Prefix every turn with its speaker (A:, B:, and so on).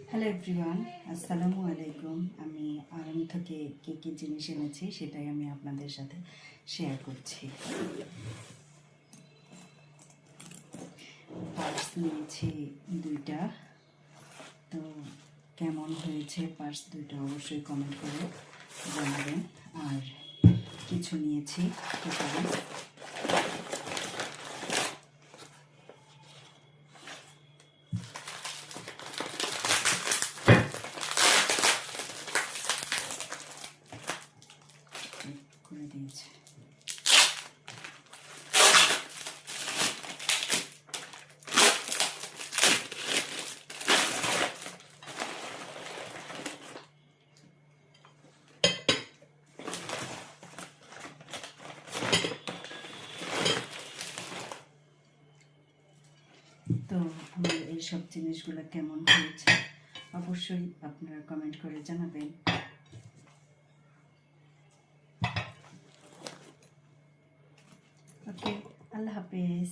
A: Hello everyone, আসসালামু আলাইকুম। আমি আরাম থেকে কী জিনিস এনেছি সেটাই আমি আপনাদের সাথে শেয়ার করছি। পার্স নিয়েছি দুইটা, তো কেমন হয়েছে পার্স দুইটা অবশ্যই কমেন্ট করে জানাবেন। আর কিছু নিয়েছি পার্স, করে দিয়েছে। তো আমার এইসব জিনিসগুলো কেমন হয়েছে অবশ্যই আপনারা কমেন্ট করে জানাবেন। ওকে, আল্লাহ হাফেজ।